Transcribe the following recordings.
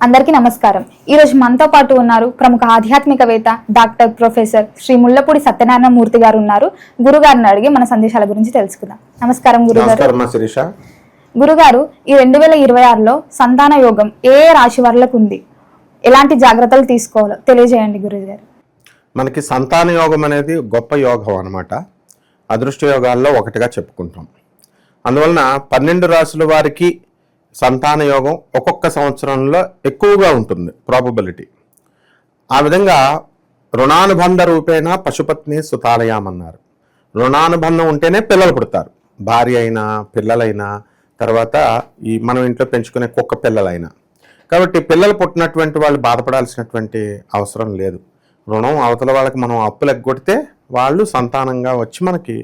అందరికీ నమస్కారం. ఈ రోజు మనతో పాటు ఉన్నారు ప్రముఖ ఆధ్యాత్మికవేత్త డాక్టర్ ప్రొఫెసర్ శ్రీ ముల్లపూడి సత్యనారాయణ మూర్తి గారు ఉన్నారు. గురుగారిని అడిగి మన సందేశాల గురించి తెలుసుకుందాం. నమస్కారం గురుగారు. గురుగారు, ఈ 2026లో సంతాన యోగం ఏ రాశి వారికి ఉంది, ఎలాంటి జాగ్రత్తలు తీసుకోవాలో తెలియజేయండి గురుగారు. మనకి సంతాన యోగం అనేది గొప్ప యోగం అన్నమాట. అదృష్ట యోగాల్లో ఒకటిగా చెప్పుకుంటాం. అందువలన 12 రాశుల వారికి సంతాన యోగం ఒక్కొక్క సంవత్సరంలో ఎక్కువగా ఉంటుంది ప్రాబబిలిటీ. ఆ విధంగా రుణానుబంధ రూపేణ పశుపత్ని సుతాలయామన్నారు. రుణానుబంధం ఉంటేనే పిల్లలు పుడతారు. భార్య అయినా పిల్లలైనా తర్వాత ఈ మనం ఇంట్లో పెంచుకునే కుక్క పిల్లలైనా. కాబట్టి పిల్లలు పుట్టినటువంటి వాళ్ళు బాధపడాల్సినటువంటి అవసరం లేదు. రుణం అవతల వాళ్ళకి మనం అప్పులు ఎగ్గొడితే వాళ్ళు సంతానంగా వచ్చి మనకి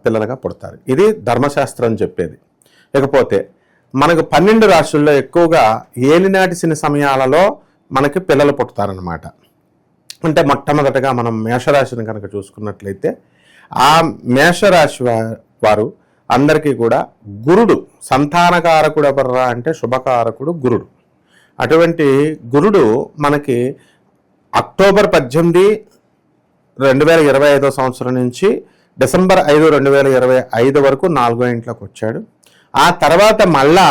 పిల్లలుగా పుడతారు. ఇది ధర్మశాస్త్రం చెప్పేది. ఇకపోతే మనకు 12 రాశుల్లో ఎక్కువగా ఏలినాటి శని సమయాలలో మనకి పిల్లలు పుడతారనమాట. అంటే మొట్టమొదటగా మనం మేషరాశిని కనుక చూసుకున్నట్లయితే ఆ మేషరాశి వారు అందరికీ కూడా గురుడు సంతానకారకుడు ఎవర్రా అంటే శుభకారకుడు గురుడు. అటువంటి గురుడు మనకి అక్టోబర్ 18, 2025 సంవత్సరం నుంచి డిసెంబర్ 5, 2025 వరకు 4వ ఇంట్లోకి వచ్చాడు. ఆ తర్వాత మళ్ళా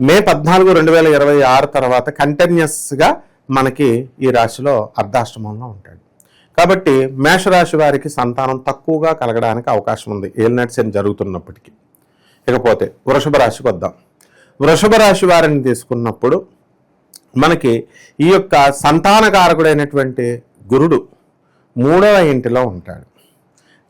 మే 14, 2026 తర్వాత కంటిన్యూస్గా మనకి ఈ రాశిలో అర్ధాష్టమంలో ఉంటాడు. కాబట్టి మేషరాశి వారికి సంతానం తక్కువగా కలగడానికి అవకాశం ఉంది ఏలినాటి శని జరుగుతున్నప్పటికీ. ఇకపోతే వృషభ రాశికి వద్దాం. వృషభ రాశి వారిని తీసుకున్నప్పుడు మనకి ఈ యొక్క సంతానకారకుడైనటువంటి గురుడు 3వ ఇంటిలో ఉంటాడు.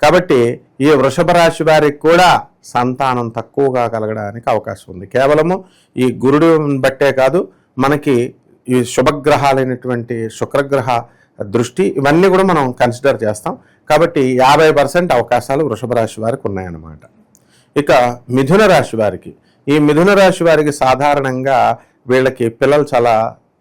కాబట్టి ఈ వృషభ రాశి వారికి కూడా సంతానం తక్కువగా కలగడానికి అవకాశం ఉంది. కేవలము ఈ గురుడు బట్టే కాదు, మనకి ఈ శుభగ్రహాలైనటువంటి శుక్రగ్రహ దృష్టి ఇవన్నీ కూడా మనం కన్సిడర్ చేస్తాం. కాబట్టి 50% అవకాశాలు వృషభ రాశి వారికి ఉన్నాయన్నమాట. ఇక మిథున రాశి వారికి, ఈ మిథున రాశి వారికి సాధారణంగా వీళ్ళకి పిల్లలు చాలా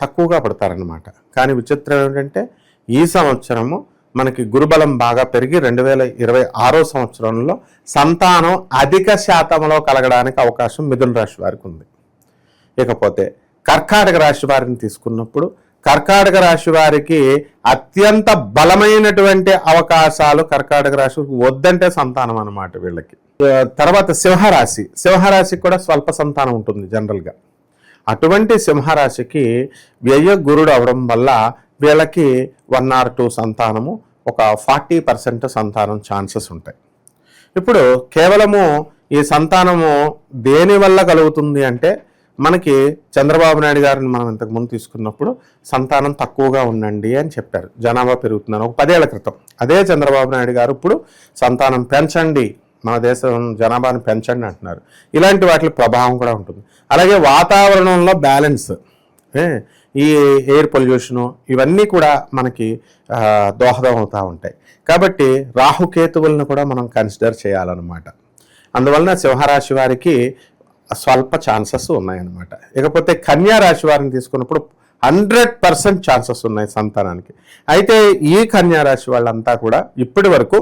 తక్కువగా పడతారనమాట. కానీ విచిత్రం ఏంటంటే ఈ సంవత్సరము మనకి గురుబలం బాగా పెరిగి 2026 సంవత్సరంలో సంతానం అధిక శాతంలో కలగడానికి అవకాశం మిథున రాశి వారికి ఉంది. ఇకపోతే కర్కాటక రాశి వారిని తీసుకున్నప్పుడు కర్కాటక రాశి వారికి అత్యంత బలమైనటువంటి అవకాశాలు కర్కాటక రాశి వద్దంటే సంతానం అన్నమాట వీళ్ళకి. తర్వాత సింహరాశికి కూడా స్వల్ప సంతానం ఉంటుంది జనరల్గా. అటువంటి సింహరాశికి వ్యయ గురుడు అవడం వల్ల వీళ్ళకి 1 or 2 సంతానము, ఒక 40% సంతానం ఛాన్సెస్ ఉంటాయి. ఇప్పుడు కేవలము ఈ సంతానము దేని వల్ల కలుగుతుంది అంటే మనకి చంద్రబాబు నాయుడు గారిని మనం ఇంతకుముందు తీసుకున్నప్పుడు సంతానం తక్కువగా ఉండండి అని చెప్పారు. జనాభా పెరుగుతున్నాను ఒక 10 ఏళ్ల క్రితం. అదే చంద్రబాబు నాయుడు గారు ఇప్పుడు సంతానం పెంచండి, మన దేశం జనాభాను పెంచండి అంటున్నారు. ఇలాంటి వాటి ప్రభావం కూడా ఉంటుంది. అలాగే వాతావరణంలో బ్యాలెన్స్, ఈ ఎయిర్ పొల్యూషను ఇవన్నీ కూడా మనకి దోహదం అవుతూ ఉంటాయి. కాబట్టి రాహుకేతువులను కూడా మనం కన్సిడర్ చేయాలన్నమాట. అందువలన సింహరాశి వారికి స్వల్ప ఛాన్సెస్ ఉన్నాయన్నమాట. ఇకపోతే కన్యా రాశి వారిని తీసుకున్నప్పుడు 100% ఛాన్సెస్ ఉన్నాయి సంతానానికి. అయితే ఈ కన్యా రాశి వాళ్ళంతా కూడా ఇప్పటి వరకు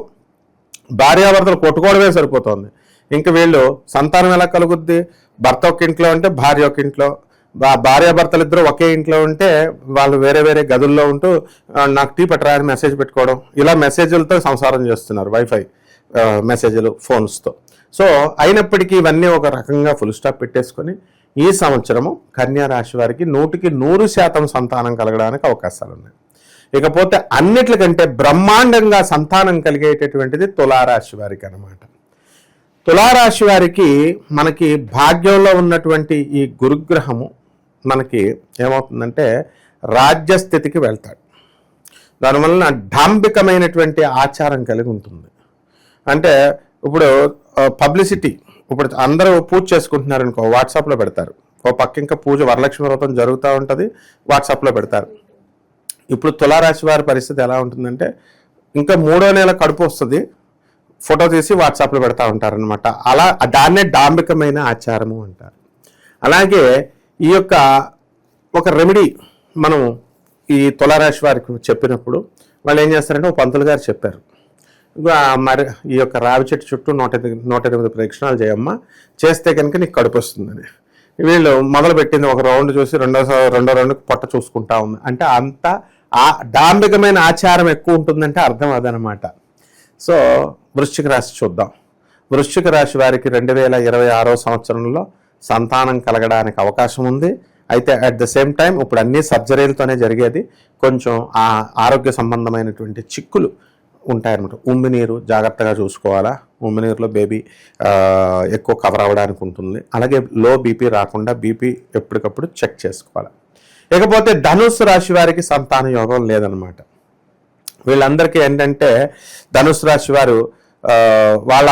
భార్యాభర్తలు కొట్టుకోవడమే సరిపోతుంది. ఇంక వీళ్ళు సంతానం ఎలా కలుగుద్ది? భర్త ఒక ఇంట్లో ఉంటే భార్య ఒక ఇంట్లో, భార్యాభర్తలు ఇద్దరు ఒకే ఇంట్లో ఉంటే వాళ్ళు వేరే వేరే గదుల్లో ఉంటూ నాకు టీ పట్టరా అని మెసేజ్ పెట్టుకోవడం, ఇలా మెసేజ్లతో సంసారం చేస్తున్నారు, వైఫై మెసేజ్లు ఫోన్స్తో. సో అయినప్పటికీ ఇవన్నీ ఒక రకంగా ఫుల్ స్టాప్ పెట్టేసుకొని ఈ సంవత్సరము కన్యా రాశి వారికి 100% సంతానం కలగడానికి అవకాశాలు ఉన్నాయి. ఇకపోతే అన్నిట్లకంటే బ్రహ్మాండంగా సంతానం కలిగేటటువంటిది తులారాశి వారికి అన్నమాట. తులారాశి వారికి మనకి భాగ్యంలో ఉన్నటువంటి ఈ గురుగ్రహము మనకి ఏమవుతుందంటే రాజ్యస్థితికి వెళ్తాడు. దానివలన డాంబికమైనటువంటి ఆచారం కలిగి ఉంటుంది. అంటే ఇప్పుడు పబ్లిసిటీ, ఇప్పుడు అందరూ పూజ చేసుకుంటున్నారు అనుకో, వాట్సాప్లో పెడతారు. ఓ పక్క ఇంకా పూజ వరలక్ష్మి వ్రతం జరుగుతూ ఉంటుంది, వాట్సాప్లో పెడతారు. ఇప్పుడు తులారాశి వారి పరిస్థితి ఎలా ఉంటుందంటే ఇంకా 3వ నెల కడుపు వస్తుంది, ఫోటో తీసి వాట్సాప్లో పెడతా ఉంటారనమాట. అలా దాన్నే డాంబికమైన ఆచారము అంటారు. అలాగే ఈ యొక్క ఒక రెమెడీ మనం ఈ తులారాశి వారికి చెప్పినప్పుడు వాళ్ళు ఏం చేస్తారంటే, ఒక పంతులు గారు చెప్పారు, మరి ఈ యొక్క రావి చెట్టు చుట్టూ 108 ప్రదక్షిణాలు చేయమ్మా, చేస్తే కనుక నీకు కడుపు వస్తుందని. వీళ్ళు మొదలు పెట్టింది ఒక రౌండ్ చూసి రెండో రౌండ్ పొట్ట చూసుకుంటా ఉంది. అంటే అంత ఆ డాంబికమైన ఆచారం ఎక్కువ ఉంటుందంటే అర్థం అదనమాట. సో వృశ్చిక రాశి చూద్దాం. వృశ్చిక రాశి వారికి 2026 సంవత్సరంలో సంతానం కలగడానికి అవకాశం ఉంది. అయితే అట్ ద సేమ్ టైం ఇప్పుడు అన్ని సర్జరీలతోనే జరిగేది. కొంచెం ఆ ఆరోగ్య సంబంధమైనటువంటి చిక్కులు ఉంటాయన్నమాట. ఉమ్మినీరు జాగ్రత్తగా చూసుకోవాలా. ఉమ్మినీరులో బేబీ ఎక్కువ కవర్ అవ్వడానికి ఉంటుంది. అలాగే లో బీపీ రాకుండా బీపీ ఎప్పటికప్పుడు చెక్ చేసుకోవాలి. ఇకపోతే ధనుస్సు రాశి వారికి సంతాన యోగం లేదనమాట. వీళ్ళందరికీ ఏంటంటే ధనుస్సు రాశి వారు వాళ్ళ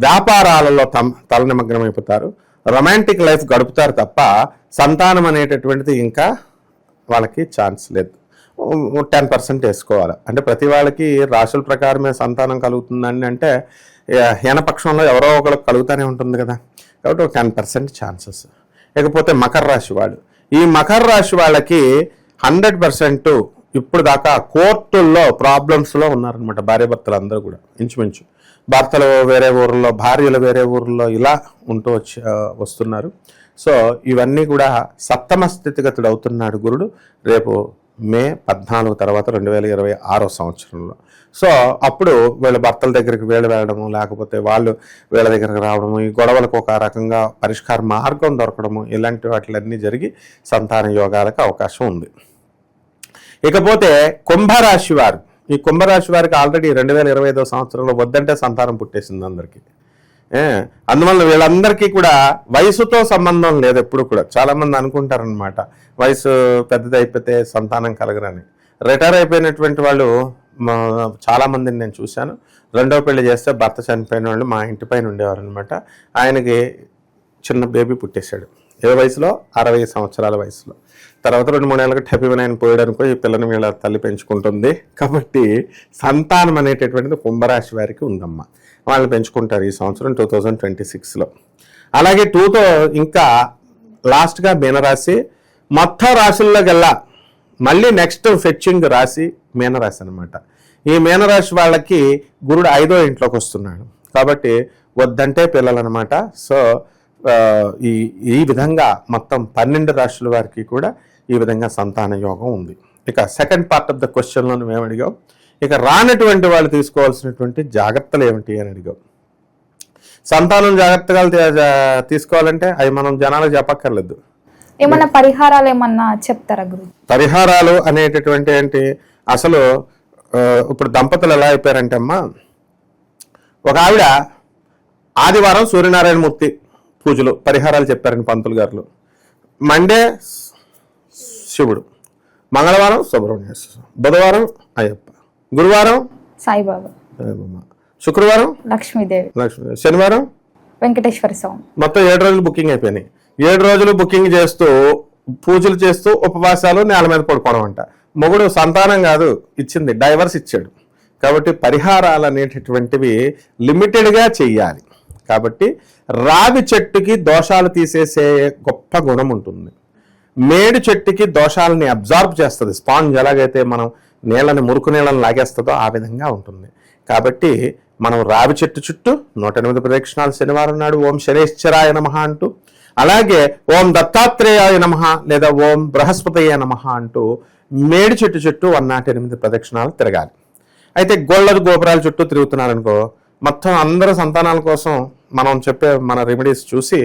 వ్యాపారాలలో తలనిమగ్నం అయిపోతారు. రొమాంటిక్ లైఫ్ గడుపుతారు తప్ప సంతానం అనేటటువంటిది ఇంకా వాళ్ళకి ఛాన్స్ లేదు. 10% వేసుకోవాలి. అంటే ప్రతి వాళ్ళకి రాశుల ప్రకారమే సంతానం కలుగుతుందని అంటే హీనపక్షంలో ఎవరో ఒకరికి కలుగుతూనే ఉంటుంది కదా. కాబట్టి ఒక 10% ఛాన్సెస్. ఇకపోతే మకర రాశి వాళ్ళు, ఈ మకర రాశి వాళ్ళకి 100% ఇప్పుడు దాకా కోర్టుల్లో ప్రాబ్లమ్స్లో ఉన్నారనమాట. భార్యాభర్తలు అందరూ కూడా ఇంచుమించు భర్తలు వేరే ఊర్లో, భార్యలు వేరే ఊర్లో ఇలా ఉంటూ వస్తున్నారు. సో ఇవన్నీ కూడా సప్తమ స్థితిగతుడు అవుతున్నాడు గురుడు రేపు మే 14 తర్వాత 2026 సంవత్సరంలో. సో అప్పుడు వీళ్ళ భర్తల దగ్గరికి వీళ్ళు వెళ్ళడము, లేకపోతే వాళ్ళు వీళ్ళ దగ్గరికి రావడము, ఈ గొడవలకు ఒక రకంగా పరిష్కార మార్గం దొరకడము, ఇలాంటి వాటిలన్నీ జరిగి సంతాన యోగాలకు అవకాశం ఉంది. ఇకపోతే కుంభరాశి వారు, ఈ కుంభరాశి వారికి ఆల్రెడీ 2025 సంవత్సరంలో వద్దంటే సంతానం పుట్టేసింది అందరికీ. అందువల్ల వీళ్ళందరికీ కూడా వయసుతో సంబంధం లేదు. ఎప్పుడు కూడా చాలామంది అనుకుంటారనమాట వయసు పెద్దది అయిపోతే సంతానం కలగరని. రిటైర్ అయిపోయినటువంటి వాళ్ళు చాలామందిని నేను చూశాను. రెండో పెళ్లి చేస్తే భర్త చనిపోయిన వాళ్ళు మా ఇంటి పైన ఉండేవారు అనమాట. ఆయనకి చిన్న బేబీ పుట్టేశాడు. ఏ వయసులో? 60 సంవత్సరాల వయసులో. తర్వాత 2-3 ఏళ్ళకి టెపివనైన పోయాడు అనుకో, ఈ పిల్లని వీళ్ళ తల్లి పెంచుకుంటుంది. కాబట్టి సంతానం అనేటటువంటిది కుంభరాశి వారికి ఉందమ్మా. వాళ్ళు పెంచుకుంటారు ఈ సంవత్సరం 2026లో. అలాగే ఇంకా లాస్ట్గా మీనరాశి. మొత్తం రాశుల్లోకెల్లా మళ్ళీ నెక్స్ట్ ఫెచ్చింగ్ రాశి మీనరాశి అనమాట. ఈ మీనరాశి వాళ్ళకి గురుడు 5వ ఇంట్లోకి వస్తున్నాడు. కాబట్టి వద్దంటే పిల్లలు అనమాట. సో ఈ విధంగా మొత్తం 12 రాశుల వారికి కూడా ఈ విధంగా సంతాన యోగం ఉంది. ఇక సెకండ్ పార్ట్ ఆఫ్ ద క్వశ్చన్లో మేము అడిగాం, ఇక రానటువంటి వాళ్ళు తీసుకోవాల్సినటువంటి జాగ్రత్తలు ఏమిటి అని అడిగాం. సంతానం జాగ్రత్తగా తీసుకోవాలంటే అవి మనం జనాలకు చెప్పక్కర్లేదు. ఏమన్నా పరిహారాలు ఏమన్నా చెప్తారా గురు? పరిహారాలు అనేటటువంటి ఏంటి, అసలు ఇప్పుడు దంపతులు ఎలా అయిపోయారంటే అమ్మా, ఒక ఆవిడ ఆదివారం సూర్యనారాయణమూర్తి పూజలు పరిహారాలు చెప్పారండి పంతులు గారు. మండే శివుడు, మంగళవారం సుబ్రహ్మణ్య, బుధవారం అయ్యప్ప, గురువారం సాయిబాబా, శుక్రవారం లక్ష్మీదేవి, శనివారం వెంకటేశ్వర స్వామి. మొత్తం 7 రోజులు బుకింగ్ అయిపోయినాయి. 7 రోజులు బుకింగ్ చేస్తూ పూజలు చేస్తూ ఉపవాసాలు నేల మీద పడుకోవడం అంట. మొగుడు సంతానం కాదు ఇచ్చింది, డైవర్స్ ఇచ్చాడు. కాబట్టి పరిహారాలు అనేటటువంటివి లిమిటెడ్గా చెయ్యాలి. కాబట్టి రావి చెట్టుకి దోషాలు తీసేసే గొప్ప గుణం ఉంటుంది. మేడి చెట్టుకి దోషాలని అబ్జార్బ్ చేస్తుంది. స్పాంజ్ ఎలాగైతే మనం నీళ్ళని మురుకు నీళ్ళని లాగేస్తుందో ఆ విధంగా ఉంటుంది. కాబట్టి మనం రావి చెట్టు చుట్టూ 108 ప్రదక్షిణాలు శనివారం నాడు ఓం శనేశ్వరాయ నమః అంటూ, అలాగే ఓం దత్తాత్రేయాయ నమః లేదా ఓం బృహస్పతయ నమః అంటూ మేడి చెట్టు చుట్టూ 108 ప్రదక్షిణాలు తిరగాలి. అయితే గోళ్ళ గోపురాల చుట్టూ తిరుగుతున్నారనుకో, మొత్తం అందరూ సంతానాల కోసం మనం చెప్పే మన రెమెడీస్ చూసి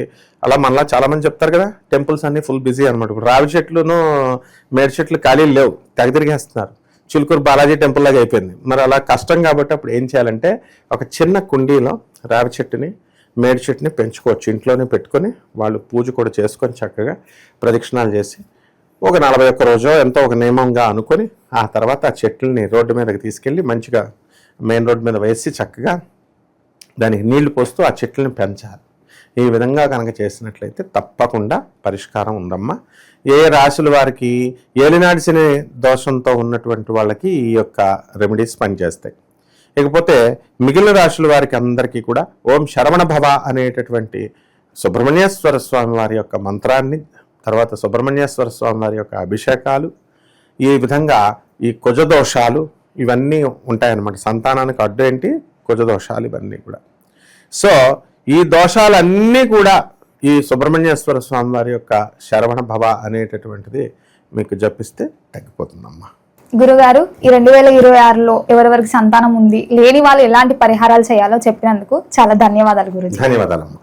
అలా మనలా చాలామంది చెప్తారు కదా, టెంపుల్స్ అన్నీ ఫుల్ బిజీ అనమాట. ఇప్పుడు రావి చెట్లును మేడి చెట్లు ఖాళీలు లేవు, తెగ తిరిగేస్తున్నారు. చిలుకూరు బాలాజీ టెంపుల్ లాగా అయిపోయింది. మరి అలా కష్టం కాబట్టి అప్పుడు ఏం చేయాలంటే ఒక చిన్న కుండీలో రావి చెట్టుని మేడి చెట్టుని పెంచుకోవచ్చు. ఇంట్లోనే పెట్టుకొని వాళ్ళు పూజ కూడా చేసుకొని చక్కగా ప్రదక్షిణాలు చేసి ఒక 41 రోజు ఎంతో ఒక నియమంగా అనుకొని ఆ తర్వాత ఆ చెట్లని రోడ్డు మీదకి తీసుకెళ్ళి మంచిగా మెయిన్ రోడ్డు మీద వేసి చక్కగా దానికి నీళ్లు పోస్తూ ఆ చెట్లని పెంచాలి. ఈ విధంగా కనుక చేసినట్లయితే తప్పకుండా పరిష్కారం ఉందమ్మా. ఏ రాశుల వారికి ఏలినాటి శని దోషంతో ఉన్నటువంటి వాళ్ళకి ఈ యొక్క రెమెడీస్ పనిచేస్తాయి. ఇకపోతే మిగిలిన రాశుల వారికి అందరికీ కూడా ఓం శరవణ భవ అనేటటువంటి సుబ్రహ్మణ్యేశ్వర స్వామి వారి యొక్క మంత్రాన్ని, తర్వాత సుబ్రహ్మణ్యేశ్వర స్వామి వారి యొక్క అభిషేకాలు, ఈ విధంగా ఈ కుజదోషాలు ఇవన్నీ ఉంటాయన్నమాట. సంతానానికి అడ్డు ఏంటి? కుజదోషాలు ఇవన్నీ కూడా. సో ఈ దోషాలన్నీ కూడా ఈ సుబ్రహ్మణ్యేశ్వర స్వామి వారి యొక్క శరవణ భవ అనేటటువంటిది మీకు జపిస్తే తగ్గిపోతుందమ్మా. గురుగారు, ఈ 2026లో ఎవరెవరికి సంతానం ఉంది, లేని వాళ్ళు ఎలాంటి పరిహారాలు చేయాలో చెప్పినందుకు చాలా ధన్యవాదాలు గురుజీ. ధన్యవాదాలమ్మా.